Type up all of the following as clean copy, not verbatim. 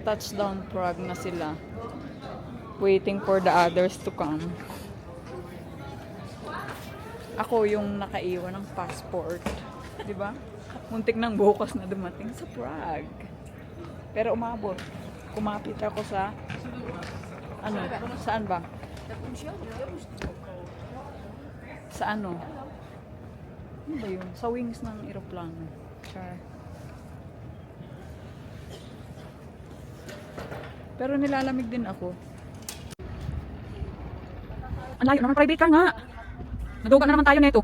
Touchdown Prague na sila. Waiting for the others to come. Ako yung nakaiwan ng passport. Diba? Muntik ng bukas na dumating sa Prague. Pero umabot. Kumapit ako sa... Ano? Saan ba? Sa ano? Ano ba yun? Sa wings ng eroplano. Char. Pero nilalamig din ako. Ang layo naman, private car nga. Nadugan na naman tayo nito.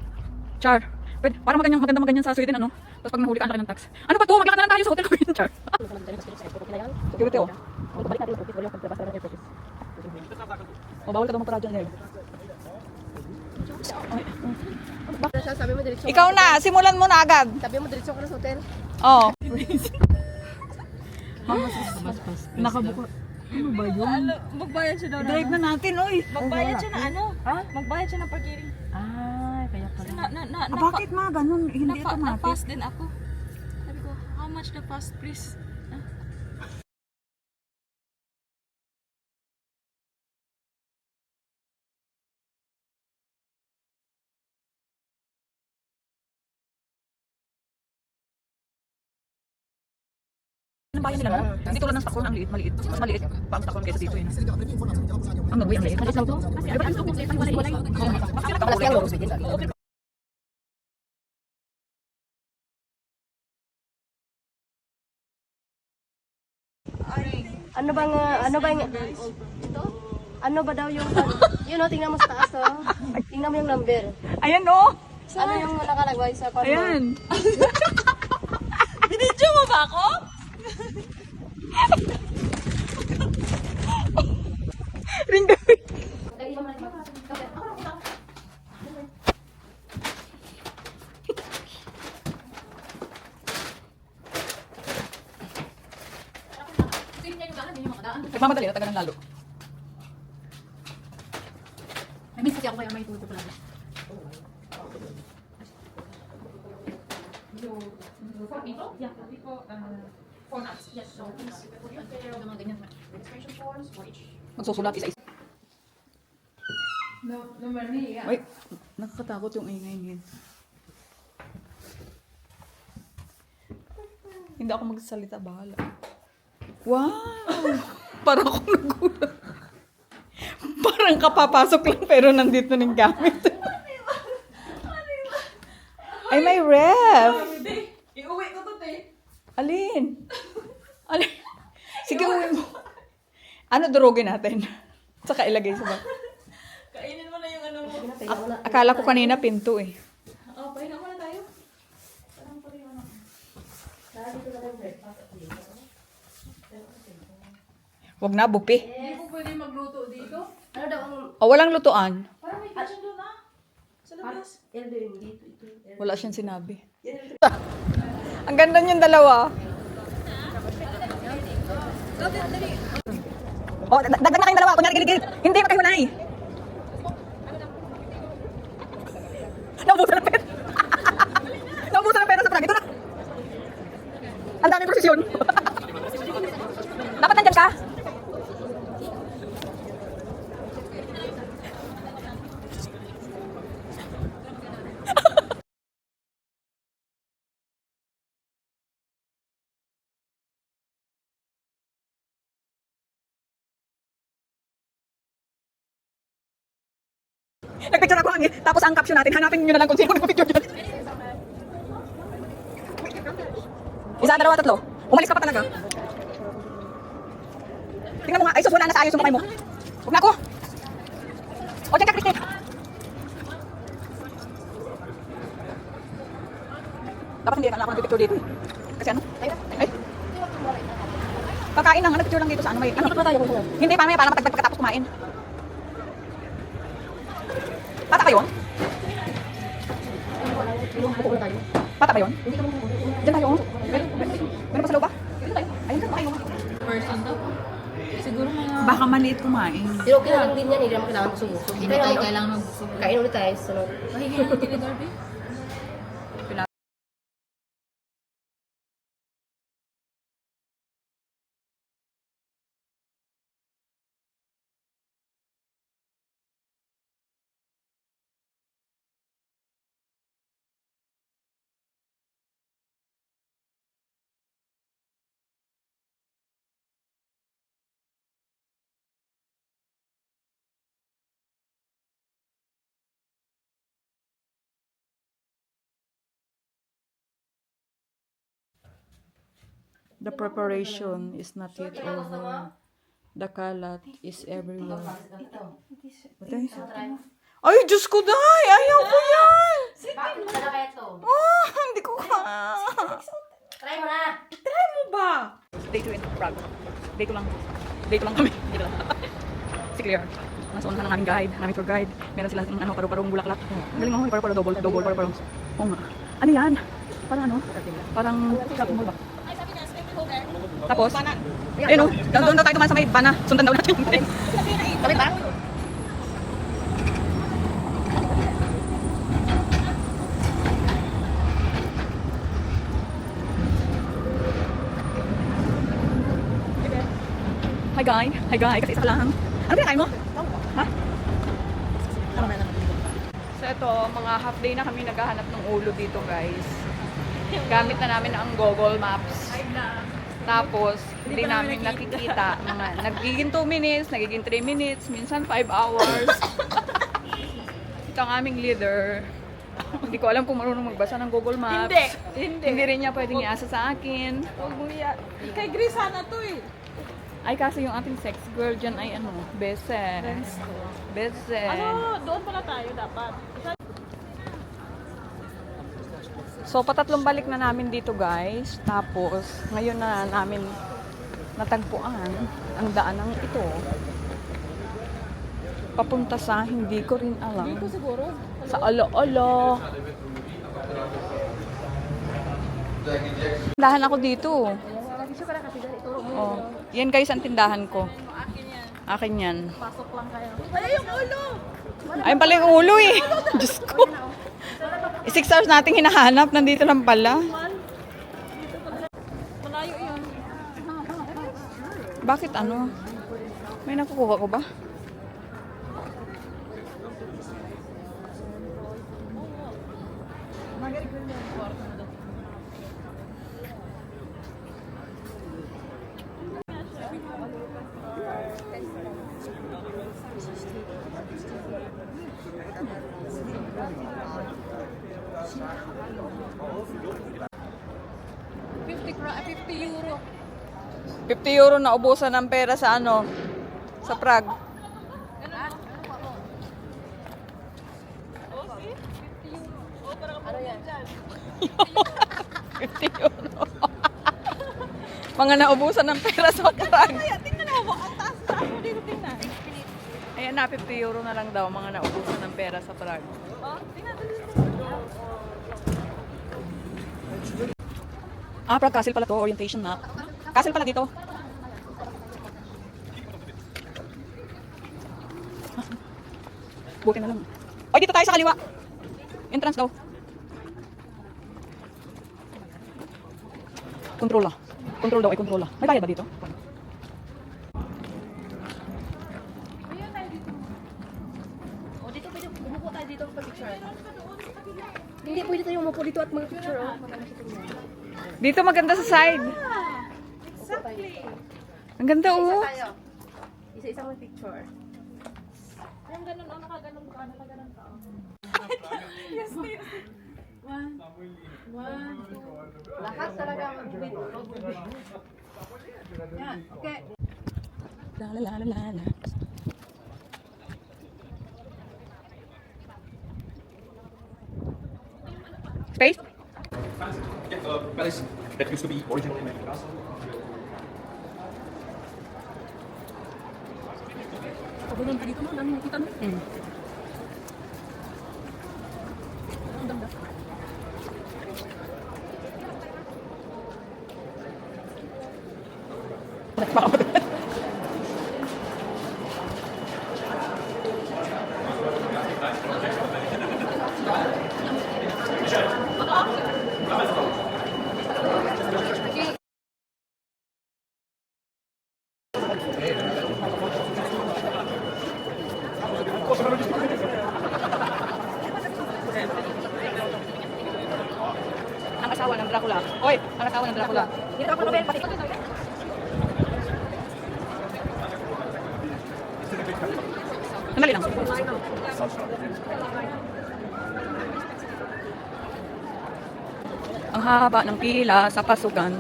Char. Pwede, parang maganda maganyan sa Sweden, ano? Tapos pag nahuli ka, ang laki ng tax. Ano ba to? Maglakad na lang tayo sa hotel ko yun, Char. Security, oh. Oh, bawal ka daw magpara dyan, Nel. Sabi mo diretso. Ikaw na, simulan mo na agad. Sabi mo diretso ka na sa hotel. Oo. Nakabuka. Ano ba yun? Magbayad siya daw. Drive na natin, oy. Magbayad siya na ano? Ha? Magbayad siya ng parking. Ah, kaya pala. Bakit ma ganun? Hindi na-pass din ako. Sabi ko, how much the pass please? Ang bayan nila, no? Hindi tulad ng Stockholm, ang liit, maliit. Mas maliit pa ang Stockholm kaysa dito, yun. Ang Norway, ang liit. Maliit lang to. Ano ba daw yung yun oh, tingnan mo sa taas oh. Tingnan mo yung number. Ayan, no? Ano yung nakalagay sa kwarto? Ayan. Binidyo mo ba ako? Ring the ring. Nagmamadali na, taga ng lalo. May miss kasi ako kaya may tulog ko lang. For people? Yeah, for people. For us, yes. So, please, put your mga ganyan. Registration forms for each. Magsusulat isa-isa. Number ni, yeah. Wait, nakakatakot yung ingay niyan. Hindi ako magsalita, bahala. Wow! Parang ako nagulat. Parang kapapasok lang pero nandito na yung gamit. Ay, may ref! Iuwi ko to, te. Alin? Alin? Sige, uwi mo. Ano durugin natin? Saka ilagay sa bag. Kainin mo na yung ano mo. Akala ko kanina pinto eh. Oh, pahinga muna tayo. Wag na, bupi. Hindi ko pwede magluto dito. Ano daw ang... O, walang lutuan. Parang may kitchen doon ah. Sa labas. Wala siyang sinabi. Ang ganda niyong dalawa. Oh, dagdag na kayong dalawa. Kunyari, gilid-gilid. Hindi, magkahiwalay. Naubusan ng pera. Naubusan ng pera sa Prague. Ito na. Ang daming prosesyon. Dapat nandyan ka. Nagpicture ako hangin. Tapos ang caption natin, hanapin nyo na lang kung sino nagpicture dyan. Isa, dalawa, tatlo. Umalis ka pa talaga. Tingnan mo nga. Ay, sus, wala na sa ayos yung kamay mo. Huwag na ako. O, dyan ka, Christy. Dapat hindi na ako nagpicture dito. Kasi ano? Ay. Kakain lang, nagpicture lang dito sa ano. May, ano? Hindi, para matagdag pagkatapos kumain. Bata ba yun? Bata ba yun? Diyan tayo. Meron pa sa loob ba? Ayun ka, ayun. Person daw. Siguro mga... Baka maliit kumain. Pero okay lang din yan, hindi naman kailangan busog-busog. Hindi tayo kailangan magbusog. Kain ulit tayo, sunod. Pahinga ng Darby. The preparation is not yet over. The kalat is everywhere. Ay, Diyos ko, day! Ayaw ko yan! Bakit mo na kaya to? Oh, hindi ko kaya. Try mo na! Try mo ba? Day 2 in Prague. Day 2 lang. Day 2 lang kami. Si Claire. Nasa unahan ng aming guide, aming tour guide. Meron sila ng paru-parong bulaklak. Ang galing mo, paru-paro, double, paru-parong. Oo nga. Ano yan? Parang ano? Parang shopping mall ba? Tapos, ayun o, doon daw tayo dumaan sa may bana. Sundan daw natin. Kami ba? Hi guy, kasi isa lang. Ano pinakain mo? Ha? So ito, mga half day na kami naghahanap ng ulo dito guys. Gamit na namin ang Google Maps. Tapos, hindi namin nakikita. Nagiging 2 minutes, nagiging 3 minutes, minsan 5 hours. Ito ang aming leader. Hindi ko alam kung marunong magbasa ng Google Maps. Hindi rin niya pwedeng iasa sa akin. Kay Grace sana to eh. Ay, kasi yung ating sex girl dyan ay ano, Bese. Bese. Ano, doon pala tayo dapat. So, patatlong balik na namin dito guys. Tapos, ngayon na namin natagpuan ang daanang ito. Papunta sa hindi ko rin alam. Dito siguro. Sa Olo-Olo. Tindahan ako dito. Oh, yan guys ang tindahan ko. Akin yan. Pasok lang kayo. Wala yung ulo! Ayun pala yung ulo eh. Diyos ko. 6 hours nating hinahanap. Nandito lang pala. Malayo yun. Bakit ano? May nakukuha ko ba? €50. 50 euro na ubusan ng pera sa ano? Sa Prague. Ano yan? 50 euro. Mga naubusan ng pera sa Prague. Kaya, tingnan mo. Ang taas na ako dito, tingnan. Ayan na, 50 euro na lang daw. Mga naubusan ng pera sa Prague. Oh, tingnan. Prague Castle pala to. Orientation map. Castle pala dito. Buti na lang. Oy, dito tayo sa kaliwa. Entrance daw. Control ah. Control daw ay control ah. May bayad ba dito? O, dito pwede, umupo tayo dito pa picture. Hindi, pwede tayo umupo dito at mag-picture. Oh. Dito maganda sa side. Exactly. Ang ganda oh. Tayo. Isa-isa mo picture. Yung ganun, oh, nakaganon ka, nakaganon ka. One, two. Lahat talaga mag-wait. Yan, okay. La la la la la. Space? Palace that used to be originally made castle. Pagulong ka dito, no? Dami nakita, no? Ang asawa ng Dracula. Oy, ang asawa ng Dracula. Dito ako, Robin, pati. Sandali lang. Ang haba ng pila sa pasukan.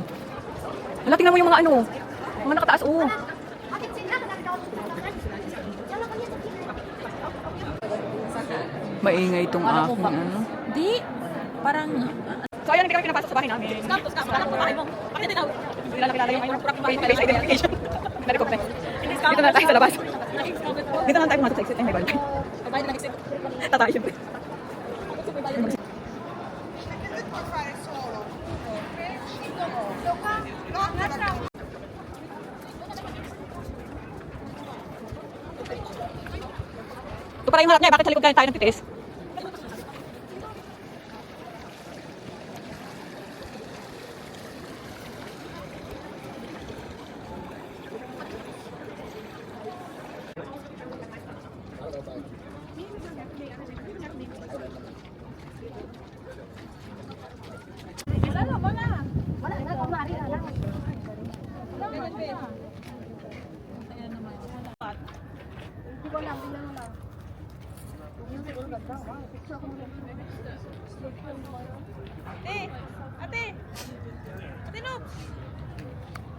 Hala, tingnan mo yung mga ano. Mga nakataas, oh. Maingay itong aking ano. Di. Parang... So ayun, hindi kami pinapasok sa bahay namin. Stop. Alam ko bahay mo. Bakit hindi tawag? Kilala yung face identification. Na-recognize. Dito na tayo sa labas. Dito na tayo pumasok sa exit. Ay, may balik. Babayad na nag-exit. Tatay, syempre. Ito pala yung harap niya. Bakit sa likod tayo ng titis?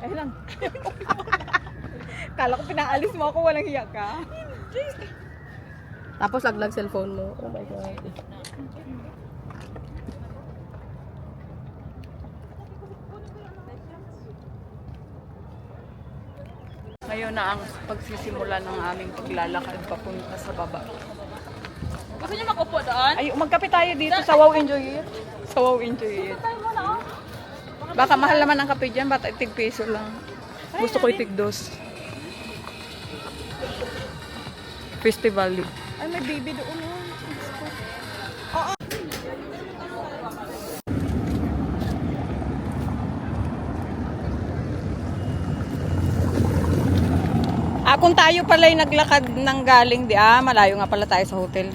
Ay lang. Kala ko pinaalis mo ako, walang hiya ka. Tapos laglag cellphone mo. Oh my God. Ngayon na ang pagsisimula ng aming paglalakad papunta sa baba. Gusto niyo makupo doon? Ay, magkape tayo dito sa Wow Enjoy It. Sa Wow Enjoy It. Baka mahal naman ang kape dyan, bata itig piso lang. Gusto ko itig dos. Festival. Ay, may baby doon. Kung tayo pala'y naglakad ng galing malayo nga pala tayo sa hotel.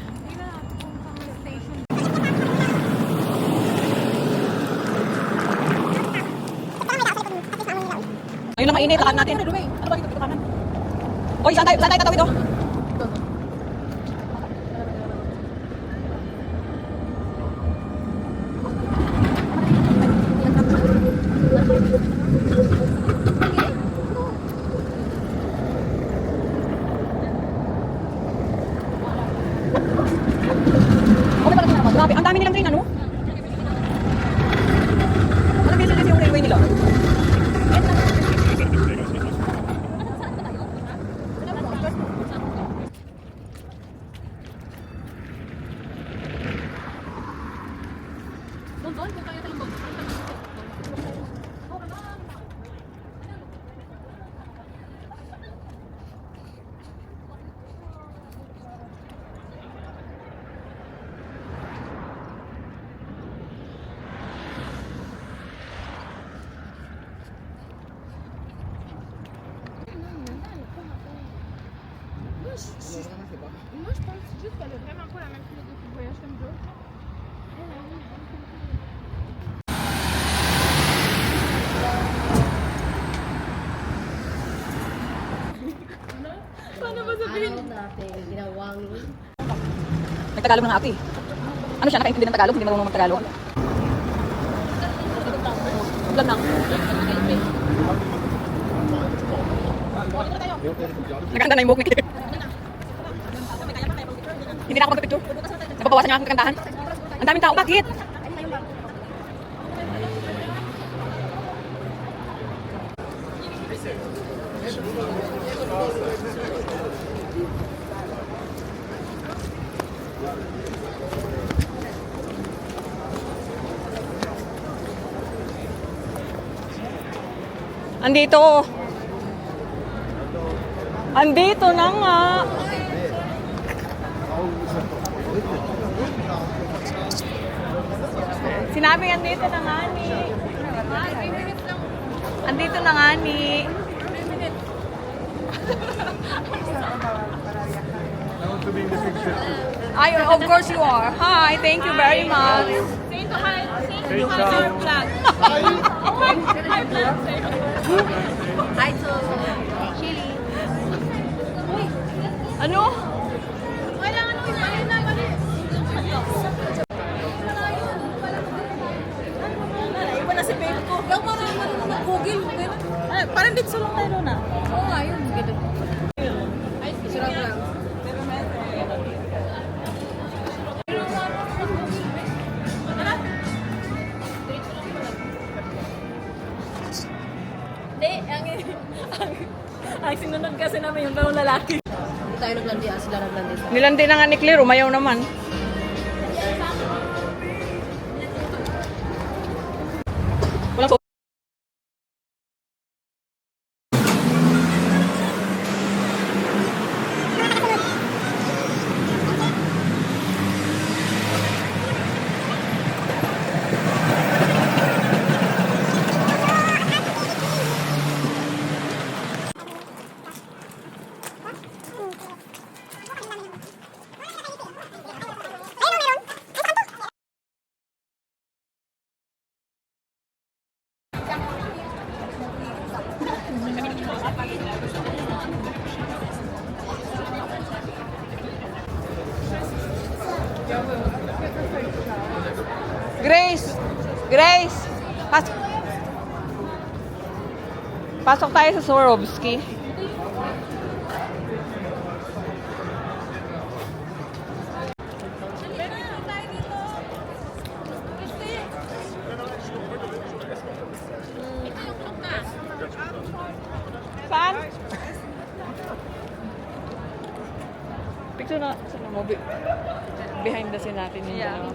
Ayun lang mainit, lakad natin. Ano ba dito kanan? Oy, saan tayo tatawid oh? Grabe, ang dami nilang train, ano? Ano busy kasi yung railway nila? Nagtagalog ng ate. Ano siya, nakaintindi ng Tagalog? Hindi marunong mag-Tagalog? Vlog lang. Naganda na yung buhok ni Hindi na ako magpipicture. Nababawasan niya ang kagandahan. Ang daming tao, bakit? Andito. Andito na nga. Sinabi andito na nga ni. Andito na nga ni. Ay, of course you are. Hi, thank you very much. Say to hi. Say to hi. Vlog. Hi, vlog. Hi to Chili. Ano? Kailangan mo mali na mali. Iba na si babe ko. Daw marami na mag-google. Sige, be. Sarap lang. Hindi, ang sinunod kasi namin yung dalawang lalaki. Hindi tayo naglandi, sila naglandi. Nilandi na nga ni Claire, umayaw naman. Walang so Grace! Grace! Pasok tayo sa Swarovski. Saan? Picture na sa mo. Behind the scene natin yung dalawa.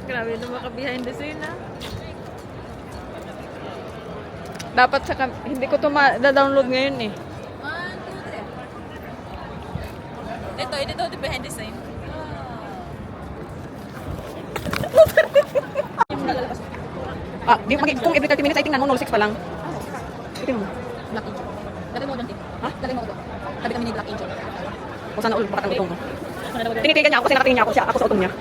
Grabe na maka behind the scene ah. Dapat sa hindi ko to ma-download ngayon eh. 1, 2, 3. Ito the behind the scene. Kung every 30 minutes ay tingnan mo, 06 pa lang. Tingnan mo. Black Angel. Lagay mo dyan, Tim. Ha? Lagay mo ko. Tabi kami ni Black Angel. O sana ulit, baka utong ko. Tinitigan niya ako kasi nakatingin niya ako sa utong niya.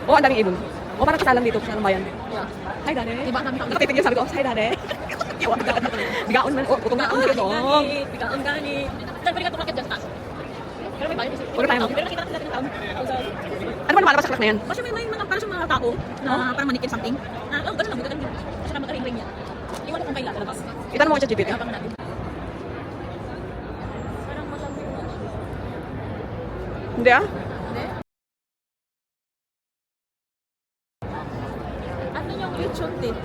Oh, ang daming ibon. Oh, parang kasalan dito sa bayan. Yeah. Hi, Dade. Diba, ang dami- Nakatitig niya, sabi ko, hi, Dade. Bigaon man. Oh, utong na. Ang dong. Bigaon gani. Saan pwede ka tumakit dyan sa taas? Pero may bayo kasi. Huwag tayo, no? Pero nakita natin ang tao. Ano ba lumalabas sa crack na yan? Kasi may mga para sa mga tao na parang manikin something. Ganun lang, ganun. Kasi na magkaring-ring niya. Iwan ko kung kailan lalabas. Itanong mo sa GPT. Habang natin. Hindi ah? Ano yung lechon din?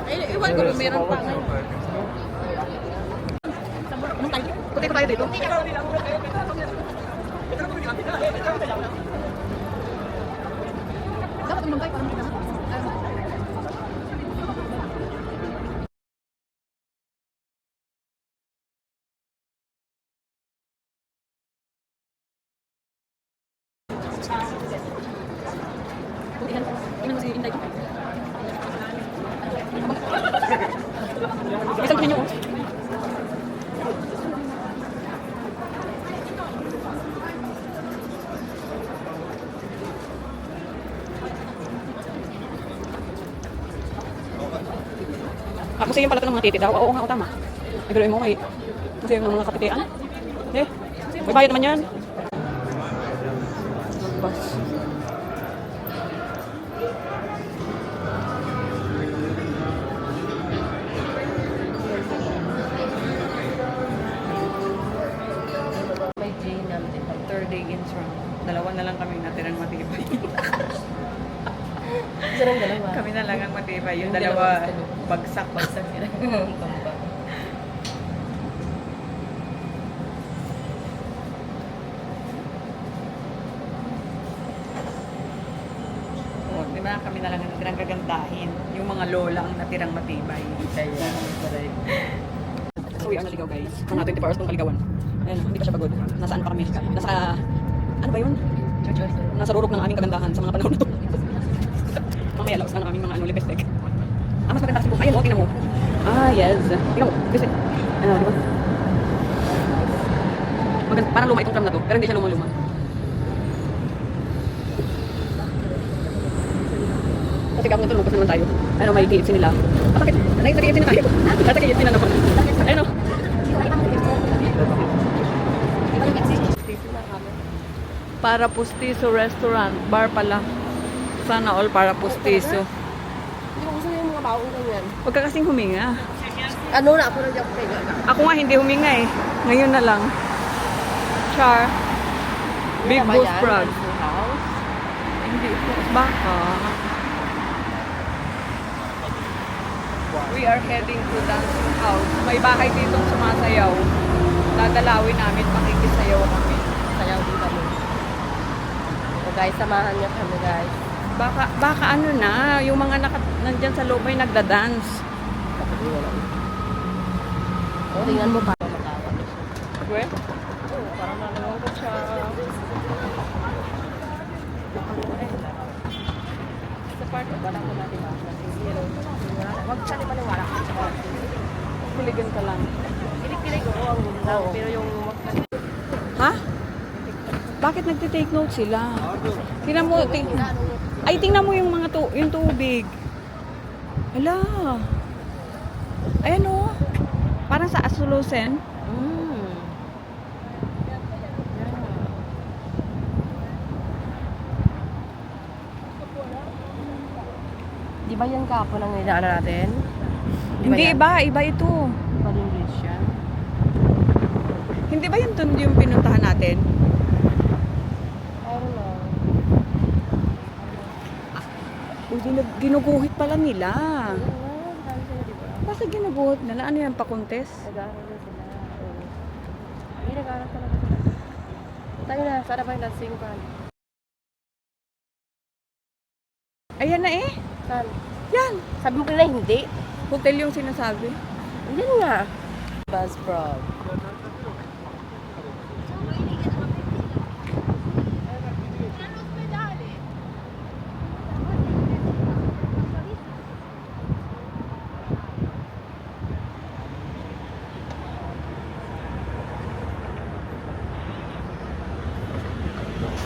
Ay, iwan ko kung meron pa ngayon. Anong tayo? Puti ko tayo dito. Dapat umangkay para makita natin. Tingnan mo si Inday. Isang pa ninyo oh. Ako siya pala ito ng mga titi daw. Oo nga, tama. Naguluin mo, may kasi yung mga kapitian. Eh, may bayad naman yan. Bus. May J namin. Third day in round. Dalawa na lang kami natirang matibay. Sarang dalawa. Kami na lang ang matibay. Yung Yung dalawa, dalawa, bagsak. Bagsak sila. Oh, di ba kami na lang ang natirang gagandahin. Yung mga lola ang natirang matibay. Kaya, So we are naligaw guys. Mga 24 hours kong kaligawan. Ayun, hindi pa siya pagod. Nasaan pa kami? Nasa, ano ba yun? Nasa rurok ng aming kagandahan sa mga panahon na to. Mamaya laos na ng aming mga lipstick. Ah, mas maganda kasi po. Ayun, okay na mo. Ah, yes. Tingnan mo. Kasi, di ba? Maganda, parang luma itong tram na to. Pero hindi siya luma-luma. Kasi kapag natulog naman tayo. Ano, may KFC nila. Ah, bakit? Nag-KFC na tayo. Nasa KFC na naman. Ayun o. Para Pustiso Restaurant. Bar pala. Sana all para pustiso. Hindi ko gusto yung mga baong ganyan. Huwag ka kasing huminga. Ano na ako na dyan ko kayo. Ako nga hindi huminga eh. Ngayon na lang. Char. Big Bulls Prague. House. Hindi po. Baka. We are heading to dancing house. May bahay ditong sumasayaw. Dadalawin namin, makikisayaw kami. Sayaw din kami. So guys, samahan niyo kami guys. Baka ano na, yung mga nandyan sa loob ay nagda-dance. O, tingnan mo pa. Matawa. Pwede? Oo, parang nalawang ko siya. Sa part, wala ko natin zero. Huwag siya di maniwala. Kuligan ka lang. Kilig-kilig ko ang ganda. Pero yung Ha? Bakit nagtitake note sila? Tingnan mo, tingnan mo yung mga yung tubig. Hala. Ayan o. Parang sa Asulusen. Di ba yan kapo ng inaanan natin? Hindi iba ito. Iba din bridge yan. Hindi ba yun dun yung pinuntahan natin? I don't know. Ginuguhit pala nila. Dami sila, di ba? Basta ginuguhit nila. Ano yan, pakontes? Nag-aaral na sila. Oo. Hindi, nag-aaral talaga sila. Tayo na, sana ba yung dancing pan? Ayan na eh. Saan? Yan. Sabi mo na hindi. Hotel yung sinasabi. Hindi nga. Buzzsprout.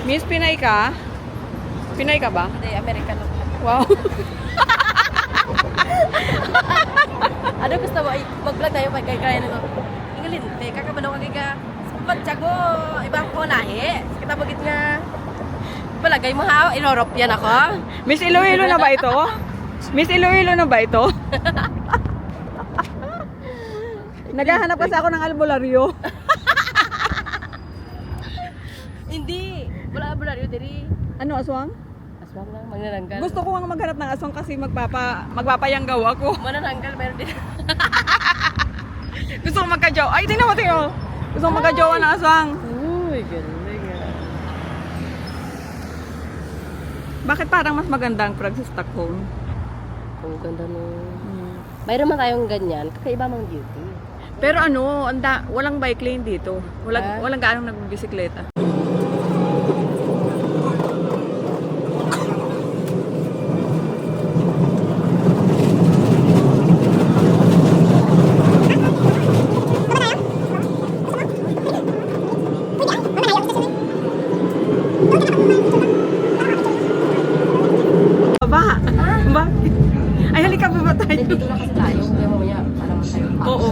Miss, Pinay ka? Pinay ka ba? Hindi, American ako. Wow. Ano gusto mo? Mag-vlog tayo pag kaya na ko. Ingalinte, kakabano ka kaya pagtsago, ibang ko lahi. Kita bagit nga. Palagay mo ha, European ako. Miss Iloilo na ba ito? Miss Iloilo na ba ito? Naghahanap kasi ako ng albularyo. Hindi. Wala ba na diri? Ano, aswang? Aswang lang, magnananggal. Gusto ko nga maghanap ng aswang kasi magpapayanggaw ako. Manananggal, meron din. Gusto ko magka-jowa. Ay, tingnan mo, tingnan mo. Gusto ko magka-jowa ng aswang. Uy, galing ah. Bakit parang mas maganda ang Prague sa Stockholm? Ang ganda no. Mayroon man tayong ganyan, kakaiba mang beauty. Pero ano, walang bike lane dito. Walang gaanong nagbibisikleta. Ba? Bakit? Ay, halika pa ba tayo? Dito na kasi tayo, kaya mamaya, alam mo tayo. Oo.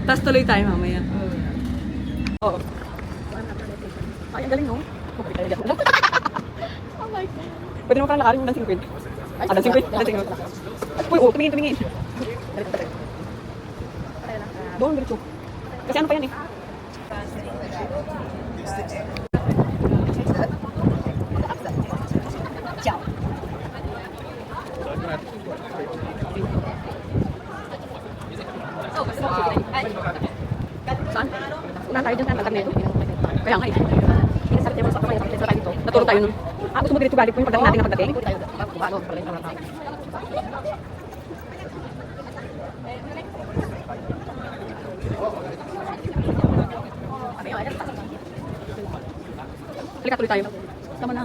Tapos tuloy tayo mamaya. Oo. Ay, ang galing, no? Oh my God. Pwede naman parang lakarin mo ng 50. Ah, ng 50? Ng 50. Uy, oh, tumingin. Doon, diretso. Kasi ano pa yan eh? Saan? Unahan tayo dyan sa talag nito. Kaya nga eh. Inasakit naman sa kamay. Sa tayo dito. Natulog tayo nun. Ah, gusto mo diretso balik po yung pagdating natin ng pagdating? Halika, tuloy tayo. Tama na.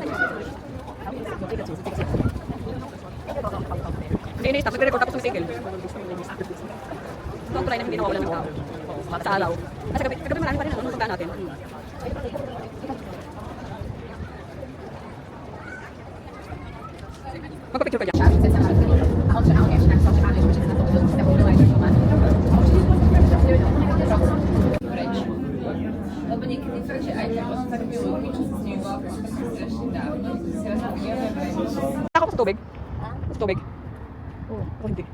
Hindi, tapos nire-record tapos sumisigil. Ito ang tulay na hindi nawawala ng tao. Sa alaw. Kasi kagabi marami pa rin ano puntaan natin. Magpa-picture ka dyan. Gusto tubig? Ha? Gusto tubig? Oo. Oh, hindi.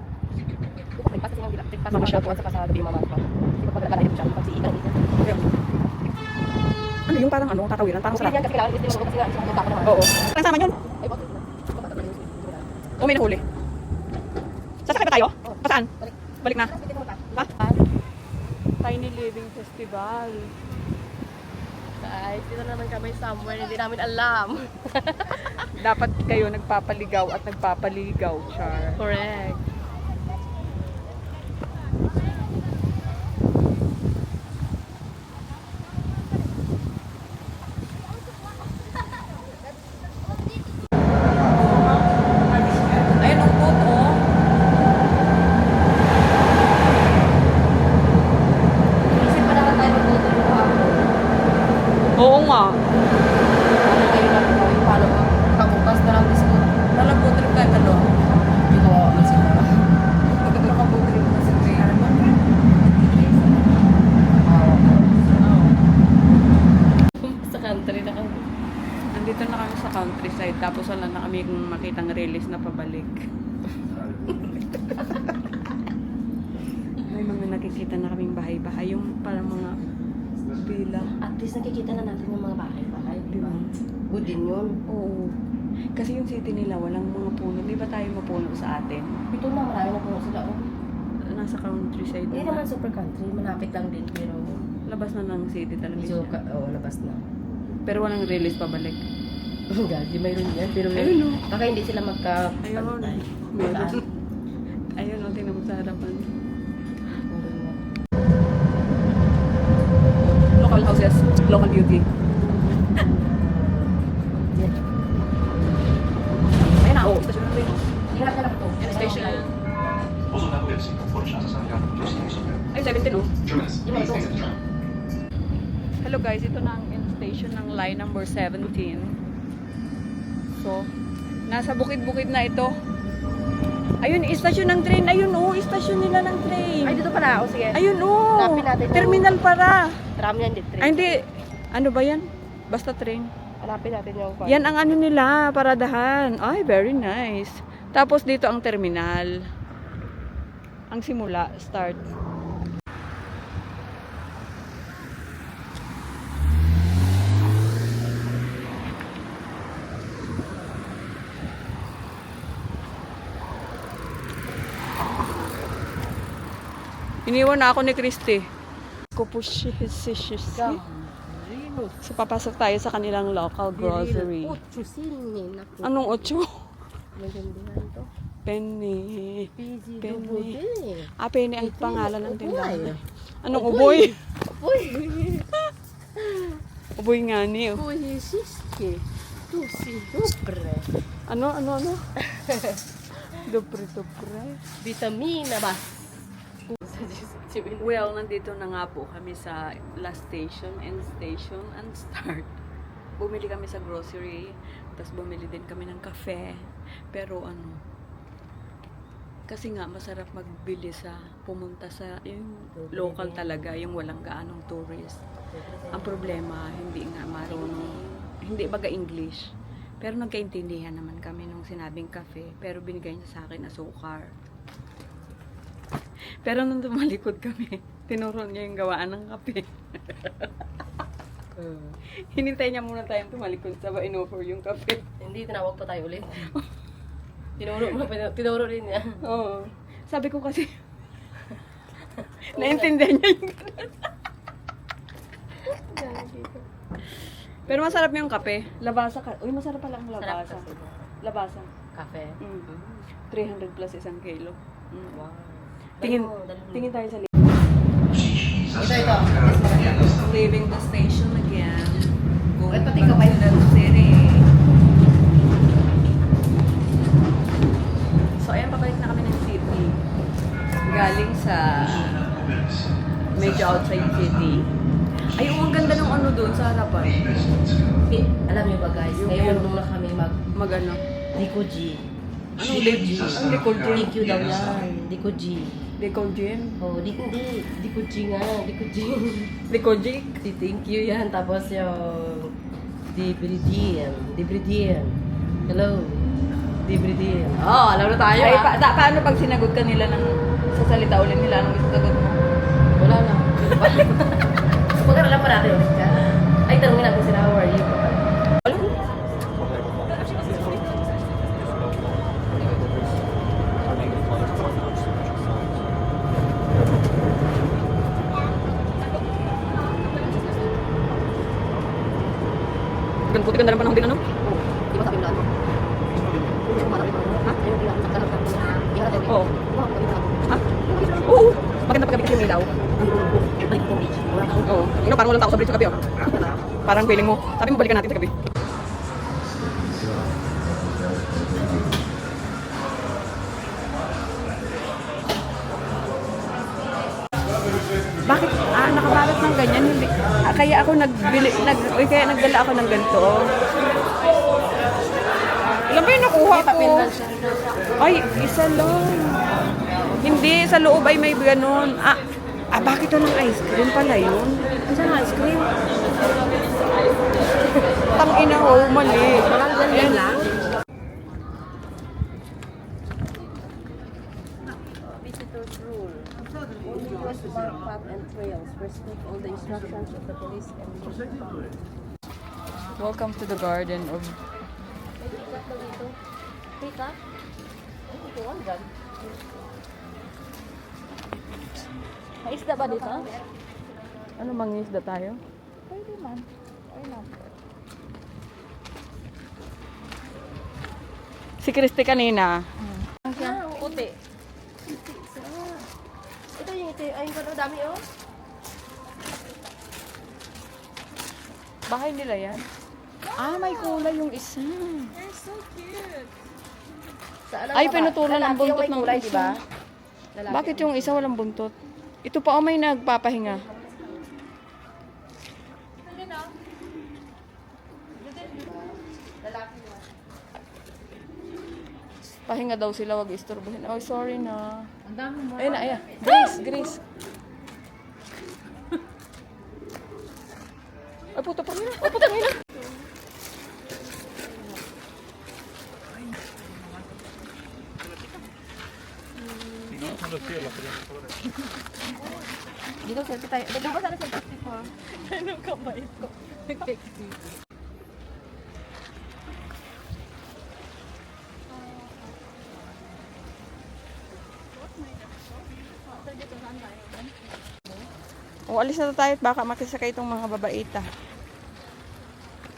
Nagpasa siya ng bila. Nagpasa siya at saka sa gabi yung mama ko. Hindi ko paglalala yung siya. Pagsiikan dito. Ano yung parang ano, tatawiran? Parang Kasi sarap. yan kasi kailangan kasi mag-ubos sila. Isang magkapa naman. Oo. Parang sama yun. Ay, bakit? O may nahuli. Sasakay ba tayo? Oo. Pasaan? Balik. Balik na. Pwede mo pa. Ha? Tiny Living Festival. Guys, dito naman kami somewhere. Hindi namin alam. Dapat kayo nagpapaligaw at nagpapaligaw, Char. Correct. Ayun ang boat, oh. Isip pa naman tayo mag-go to ako. Oo nga. Ano kayo lang gawin? Paano ba? Kabukas na lang disco. Nalabot trip ka ano? Hindi ko man siguro. Nakabot trip na si Kuya. Sa country na kami. Nandito na kami sa countryside, tapos wala na kami kung makitang release na pabalik. May mga nakikita na kaming bahay-bahay, yung parang mga villa. At least nakikita na natin yung mga bahay-bahay. Di ba? Diba? Good din yun. Oo. Kasi yung city nila, walang mga puno. Di ba tayo mapuno sa atin? Ito na, marami na po sila. Oh. Nasa countryside Hindi na. naman super country. Malapit lang din. Pero Labas na ng city talaga medyo, siya. labas na. Pero walang release pabalik. Gabi, mayroon yan. Pero Ayun, oh. baka hindi sila Ayun. magka-pantay. Meron. Ayun, o, tingnan mo sa harapan. Local houses, local beauty. Ayun na, oh, station na rin. Ingat na lang ito. Yan, station. Also, that will see. For sure, sa sabi ko, just somewhere. Ay, 17, oh. Germans, please exit the tram. Hello guys, ito na ang end station ng line number 17. So, nasa bukid-bukid na ito. Ayun, istasyon ng train. Ayun, oh, istasyon nila ng train. Ay, dito pa na. O, sige. Ayun, oh. Hanapin natin yung- Terminal para. Tram yan, dito. Ay, hindi. Ano ba yan? Basta train. Hanapin natin yung Yan ang ano nila, paradahan. Ay, very nice. Tapos dito ang terminal. Ang simula, start. Iniwan na ako ni Christy. So, papasok tayo sa kanilang local grocery. Chusinin. Anong 8? Magandihan to. Penny. PZ Penny. double. Ah, Penny ang pangalan ng tindahan. Uboy. Anong uboy? Uy! Uboy nga ni. Oh. Uy, siski. Tusi. Dupre. Ano? Dupre. Vitamina ba? Well, nandito na nga po kami sa last station, end station, and start. Bumili kami sa grocery, tapos bumili din kami ng kafe. Pero ano, kasi nga masarap magbili sa, pumunta sa, yung local talaga, yung walang gaanong tourist. Ang problema, hindi nga marunong, hindi baga English. Pero nagkaintindihan naman kami nung sinabing kafe, pero binigay niya sa akin asukar. Pero nung tumalikod kami, tinuro niya yung gawaan ng kape. Hinintay niya muna tayong tumalikod sa in-offer yung kape. Hindi, tinawag pa tayo ulit. Tinuro rin niya. Oo. Sabi ko kasi, naintindihan niya yung Pero masarap yung kape. Labasa ka. Uy, masarap pala ang labasa. Sarap kasi. Labasa. Kafe. 300 plus isang kilo. Wow. Tingin, Dali mo. tingin tayo sa Ito. leaving the station again. Going Ay, pati back kamay. to the city. So, ayan, pabalik na kami ng city. Galing sa medyo outside city. Ay, ang ganda ng ano doon sa harapan. Okay, alam niyo ba guys, Yung ngayon ano? nung na kami Mag-ano? Dikoji. Anong Dikoji? Ang Dikoji? DQ daw yan. Dikoji. Dikojin? Oh, hindi. Dikoji nga. Dikoji. Dikoji? Si thank you yan. Tapos yung Dibridian. Hello. Bridi. Oh, alam na tayo Ay, ah. paano pag sinagot ka nila ng sasalita ulit nila, anong isasagot mo? Wala na. Pag-aralan pa natin. Ay, tanongin natin sila, how are you? Buti ganda ng panahon din ano? Di ba sabi mo lahat? Ha? Yung bilang nagkaroon ka na iharap natin. Oo. Ha? Oo. Maganda paggabi kasi yung ilaw. Oo. Ano, parang walang tao sa bridge sa gabi oh. Parang feeling mo. Sabi mo balikan natin sa gabi. Bakit nakabalot ng ganyan? Hindi. Kaya ako kaya nagdala ako ng ganito. Alam ba yung nakuha ko? Ay, isa lang. Hindi, sa loob ay may ganun. Bakit ito ng ice cream pala yun? Saan ang ice cream? Tangina ko, mali. Parang ganyan lang. Visitors rule. Only use marked path and trails. Respect all the instructions of the police and military. Welcome to the garden of... May pick-up ba dito? Pick-up? Ito, ano dyan? May isda ba dito? Ano, mangingisda tayo? Pwede man. Why not? Si Christy kanina. Puti. Ito yung ito. Ay, yung dami oh. Bahay nila yan? May kulay yung isa. Ay, pinutulan ang buntot ng kulay, isa. diba? Bakit yung isa walang buntot? Ito pa may nagpapahinga. Pahinga daw sila, wag istorbohin. Oh, sorry na. Ang dami mo. Ayun na, ayan. Grace. Ay, puta pa nila. Oh, puta nila. Dito, selfie tayo. Dito ba sana selfie ko? O, alis na tayo at baka makisakay itong mga babaita.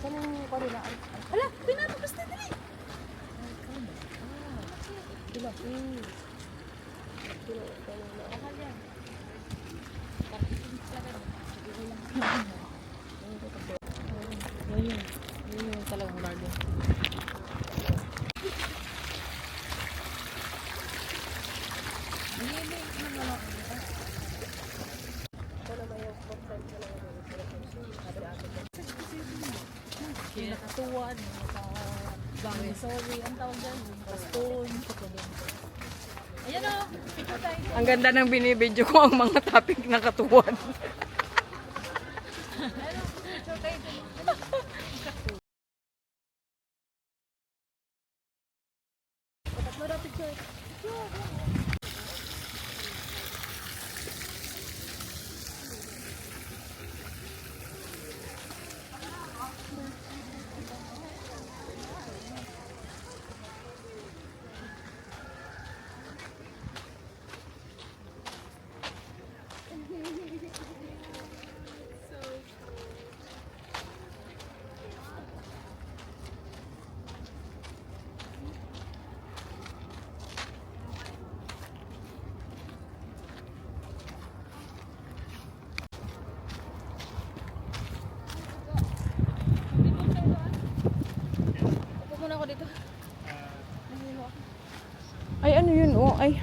Saan yung korina? Hala, pinatapos na dali. Talagang garden. Nakatuwan, bangin, sorry, ang tawag dyan, paston, ayan o, picture tayo. Ang ganda ng binibidyo ko ang mga topic na katuwan. Upo muna ako dito. Ay, ano yun? Oh, ay.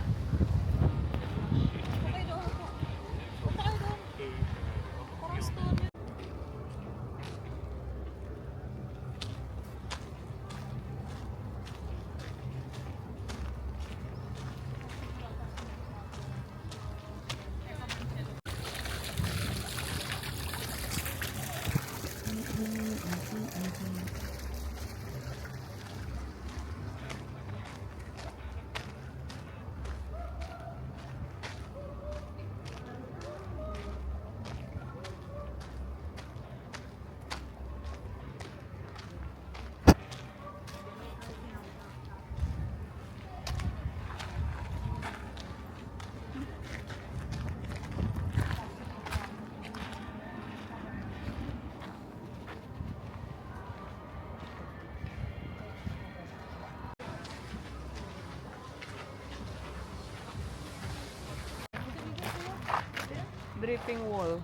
Dripping wall.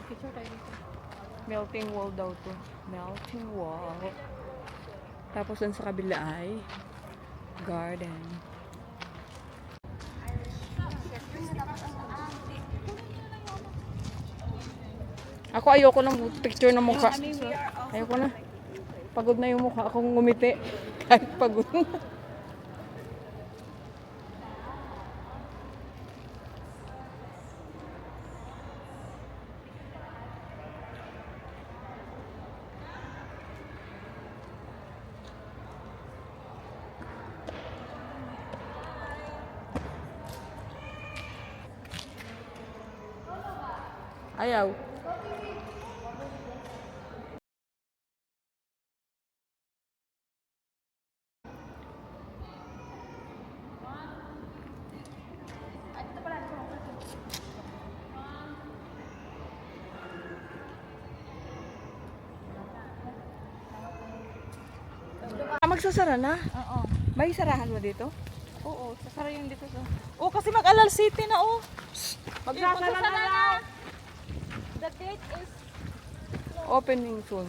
Picture tayo dito. Melting wall daw to. Melting wall. Tapos dun sa kabila ay garden. Ako ayoko ng picture ng mukha. Ayoko na. Pagod na yung mukha akong ngumiti. Kahit pagod na. Ayaw. Magsasara na? Oo. May sarahan mo dito? Oo, sasara yung dito sa... Oh, kasi mag-Alal City na, oh. Magsasara na. The date is... Opening soon.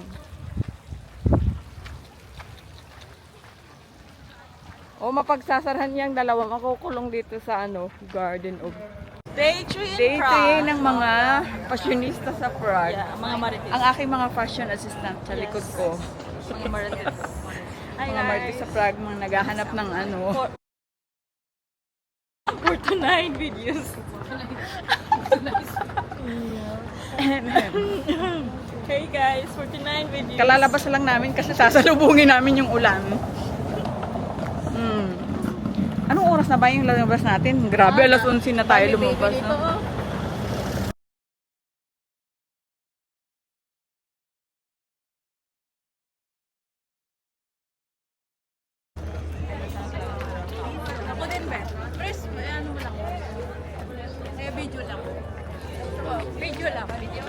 O mapagsasarahan niyang dalawa makukulong dito sa Garden of Day 3 in Day Prague. 3 ng mga fashionista sa Prague. Yeah, mga marites. Ang aking mga fashion assistant sa likod ko. Mga marites. Hi, Mga marites sa Prague, mga naghahanap ng For tonight videos. Hey guys, 49 videos. Kalalabas lang namin kasi sasalubungin namin yung ulan. Anong oras na ba yung lalabas natin? Grabe, alas 11 na tayo lumabas. Dito, No? oh. Ako din, Ben. Press, ano mo lang. Video lang. Video lang. Video.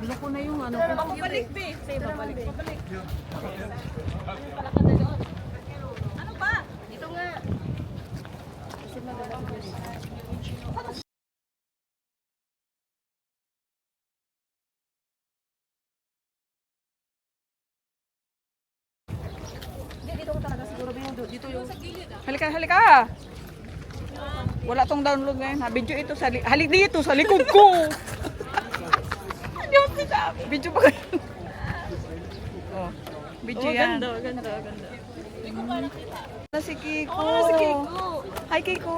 Loko na yung Babalik, be. Say, babalik. Babalik. Ano ba? Dito nga. Kasi dito ko talaga siguro dito yung Halika, halika! Wala tong download ngayon ha. Video ito sa halik dito sa likod ko. Hindi mo sinabi. Video pa kayo. Oh, video yan. Ganda, ganda, ganda. Si Kiko. Oh, si Kiko. Hi Kiko.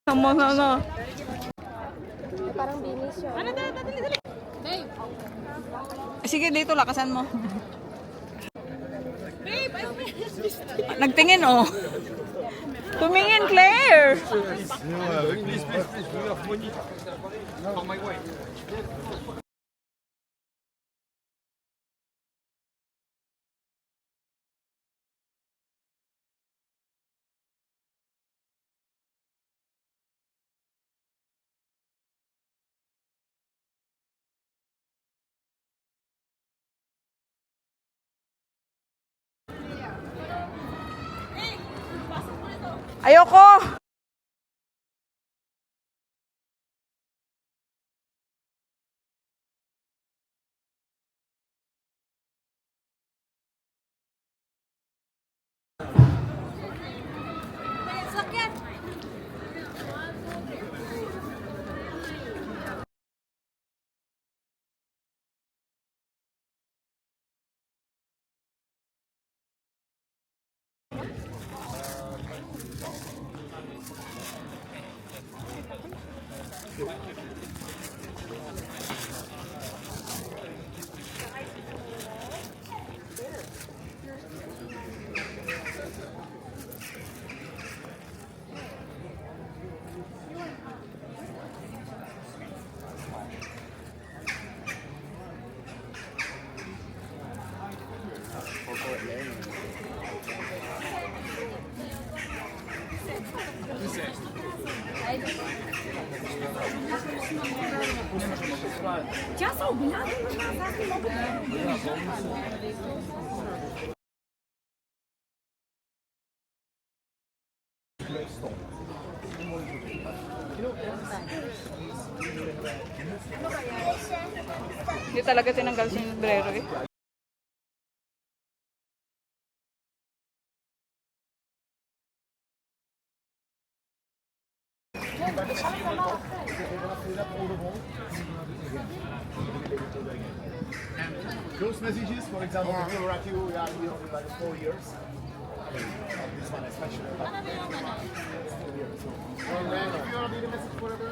Sama na. parang binis yun. Ano, dali, dali, dali. Babe. Sige, dito lakasan mo. Babe, I finished. Nagtingin oh. Tumingin, Claire. Ayoko. Hindi talaga tinanggal sa sombrero eh. Those messages, for example, if you're at you are here for like 4 years. This one especially. So, if you want to be the message forever,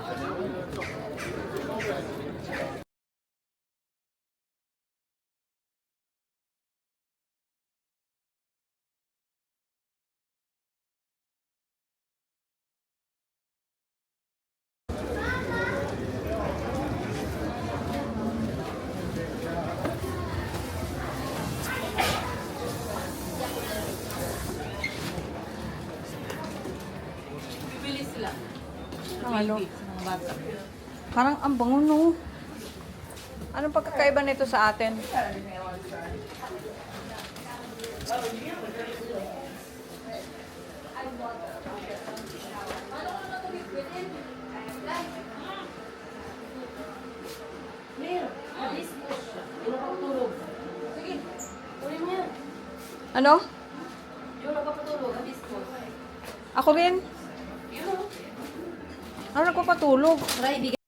Bibili sila. Ang ano? Parang ang bango no. Anong pagkakaiba nito sa atin? Sige, kunin mo yan. Ano? Yung nagpapatulog, abis ko. Ako rin? Yun o. Ano nagpapatulog? Tara, ibigay.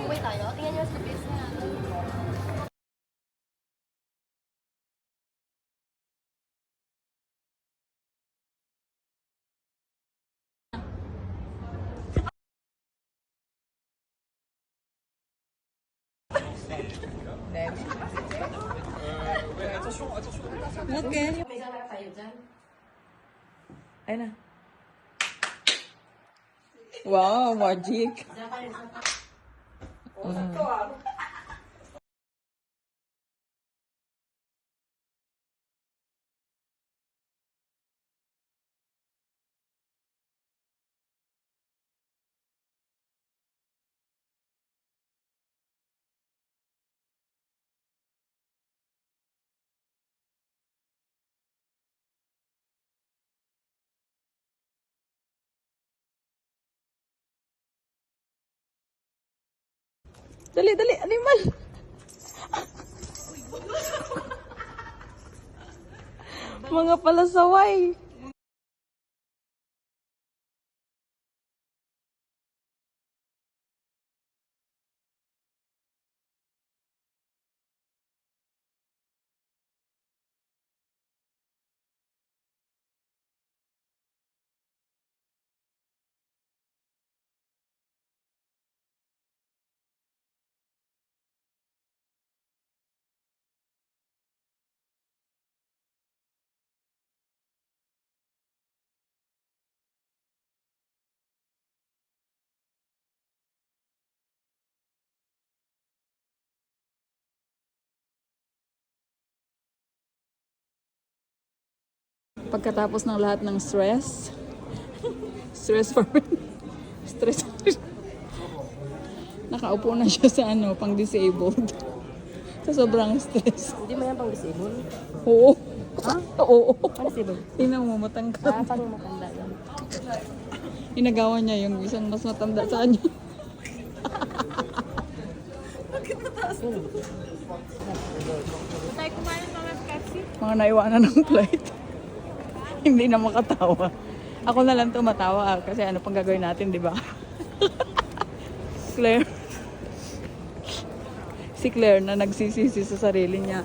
Uwi tayo. Tingnan niyo sa face niya. Okay. May sarap tayo dyan. Ayun na. Wow, magic. Diyan tayo sa Dali, dali, animal. Mga palasaway. Pagkatapos ng lahat ng stress. Stress for stress. Nakaupo na siya sa ano, pang disabled. Sa sobrang stress. Hindi mo yan pang disable. Oo. Ha? Oo. Pang disable? Tingnan mo, matangkad. Pang matanda yan. Inagawan niya yung isang mas matanda sa kanya. Tayo kumain ng mga Pepsi. Mga naiwanan ng flight. Hindi na makatawa. Ako na lang tumatawa kasi ano pang gagawin natin, di ba? Claire. Si Claire na nagsisisi sa sarili niya.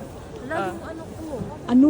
Alam mo ano ko. Ano?